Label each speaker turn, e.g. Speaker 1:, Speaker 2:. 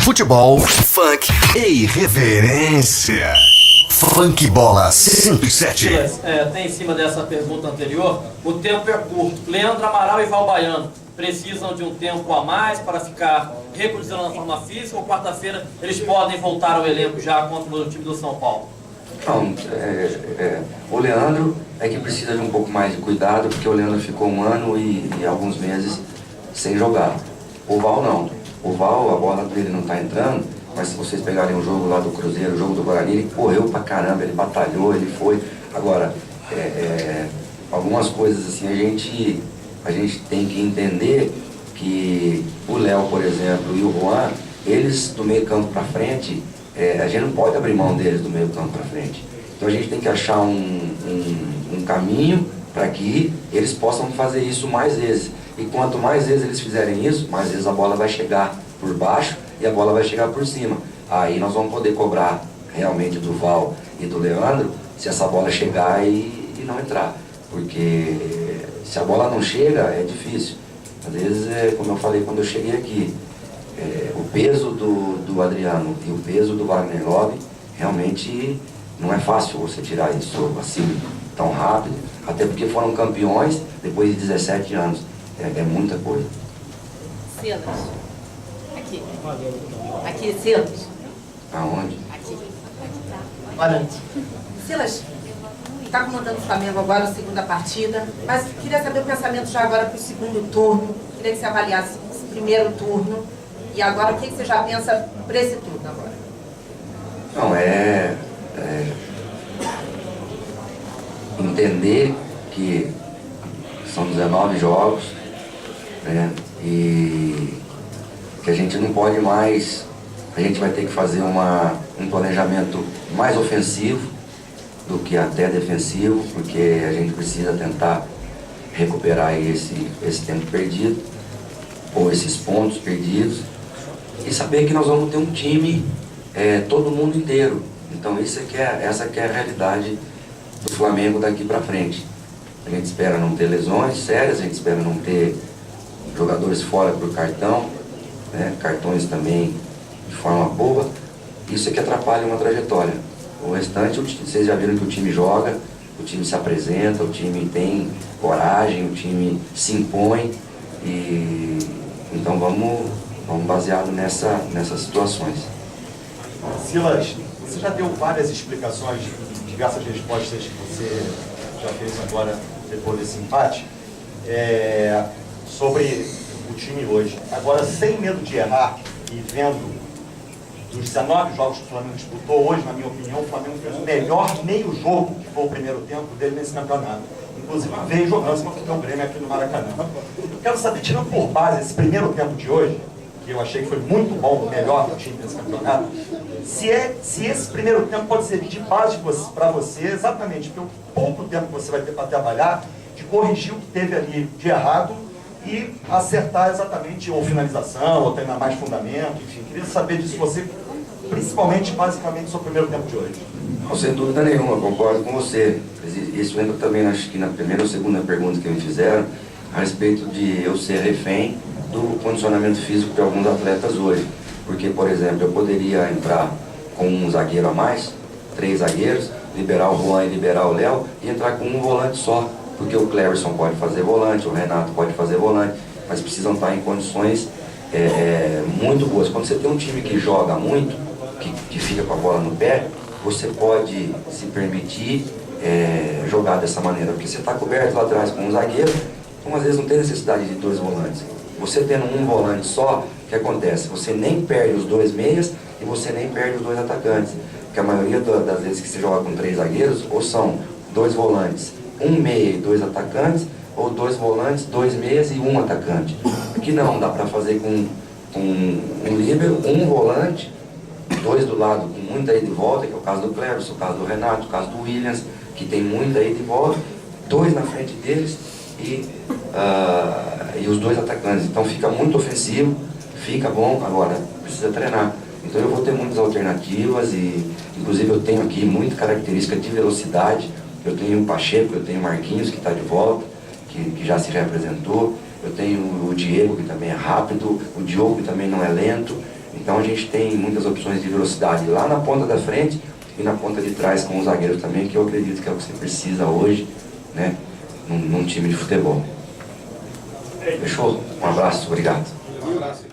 Speaker 1: Futebol, funk e irreverência. Funk Bola 107.
Speaker 2: Tem em cima dessa pergunta anterior, o tempo é curto. Leandro Amaral e Val Baiano precisam de um tempo a mais para ficar recondicionando a forma física, ou quarta-feira eles podem voltar ao elenco já contra o time do São Paulo?
Speaker 3: Não, o Leandro é que precisa de um pouco mais de cuidado, porque o Leandro ficou um ano e alguns meses sem jogar. O Val não. O Val, a bola dele não está entrando, mas se vocês pegarem o jogo lá do Cruzeiro, o jogo do Guarani, ele correu pra caramba, ele batalhou, ele foi. Agora, algumas coisas assim, a gente tem que entender que o Léo, por exemplo, e o Juan, eles do meio campo pra frente, a gente não pode abrir mão deles do meio campo pra frente. Então a gente tem que achar um caminho para que eles possam fazer isso mais vezes. E quanto mais vezes eles fizerem isso, mais vezes a bola vai chegar por baixo e a bola vai chegar por cima. Aí nós vamos poder cobrar realmente do Val e do Leandro se essa bola chegar e não entrar. Porque se a bola não chega, é difícil. Às vezes, como eu falei quando eu cheguei aqui, o peso do Adriano e o peso do Wagner Love, realmente não é fácil você tirar isso assim tão rápido, até porque foram campeões depois de 17 anos. É muita coisa.
Speaker 4: Silas. Aqui. Aqui, Silas.
Speaker 3: Aonde?
Speaker 4: Aqui. Boa noite. Silas, está comandando o Flamengo agora, a segunda partida, mas queria saber o pensamento já agora para o segundo turno. Queria que você avaliasse esse primeiro turno e agora o que você já pensa para esse turno agora?
Speaker 3: Não, entender que são 19 jogos, né? E que a gente não pode mais, a gente vai ter que fazer um planejamento mais ofensivo do que até defensivo, porque a gente precisa tentar recuperar esse tempo perdido, ou esses pontos perdidos, e saber que nós vamos ter um time, todo mundo inteiro. Então essa que é a realidade do Flamengo daqui para frente. A gente espera não ter lesões sérias, a gente espera não ter jogadores fora por cartão, né? Cartões também de forma boa. Isso é que atrapalha uma trajetória. O restante, vocês já viram que o time joga, o time se apresenta, o time tem coragem, o time se impõe. E então vamos baseado nessas situações.
Speaker 5: Silas, você já deu várias explicações, diversas respostas que você já fez agora, depois desse empate, sobre o time hoje. Agora, sem medo de errar e vendo dos 19 jogos que o Flamengo disputou hoje, na minha opinião, o Flamengo fez o melhor meio jogo, que foi o primeiro tempo dele nesse campeonato. Inclusive, veio jogando contra o Grêmio aqui no Maracanã. Eu quero saber, tirando por base esse primeiro tempo de hoje, que eu achei que foi muito bom, o melhor do time nesse campeonato, se esse primeiro tempo pode servir de base para você, exatamente pelo pouco tempo que você vai ter para trabalhar, de corrigir o que teve ali de errado e acertar exatamente ou finalização, ou treinar mais fundamento, enfim. Queria saber disso você, principalmente, basicamente, sobre o primeiro tempo de hoje.
Speaker 3: Não, sem dúvida nenhuma, concordo com você. Isso entra também, acho que na primeira ou segunda pergunta que me fizeram, a respeito de eu ser refém do condicionamento físico de alguns atletas hoje. Porque, por exemplo, eu poderia entrar com um zagueiro a mais, 3 zagueiros, liberar o Juan e liberar o Léo, e entrar com um volante só. Porque o Cleverson pode fazer volante, o Renato pode fazer volante, mas precisam estar em condições muito boas. Quando você tem um time que joga muito, que fica com a bola no pé, você pode se permitir jogar dessa maneira, porque você está coberto lá atrás com um zagueiro, então às vezes não tem necessidade de 2 volantes. Você tendo um volante só, o que acontece? Você nem perde os 2 meias e você nem perde os 2 atacantes. Porque a maioria das vezes que você joga com 3 zagueiros, ou são 2 volantes, 1 meia e 2 atacantes, ou 2 volantes, 2 meias e 1 atacante. Aqui não, dá para fazer com um líbero, 1 volante, 2 do lado com muita ida e volta, que é o caso do Cleverson, o caso do Renato, o caso do Williams, que tem muita ida e volta, 2 na frente deles e os 2 atacantes. Então fica muito ofensivo, fica bom, agora precisa treinar. Então eu vou ter muitas alternativas e inclusive eu tenho aqui muita característica de velocidade. Eu tenho o Pacheco, eu tenho o Marquinhos que está de volta, que já se reapresentou. Eu tenho o Diego que também é rápido, o Diogo que também não é lento. Então a gente tem muitas opções de velocidade lá na ponta da frente e na ponta de trás com os zagueiros também, que eu acredito que é o que você precisa hoje, né, num time de futebol. Fechou? Um abraço, obrigado.
Speaker 6: Um abraço.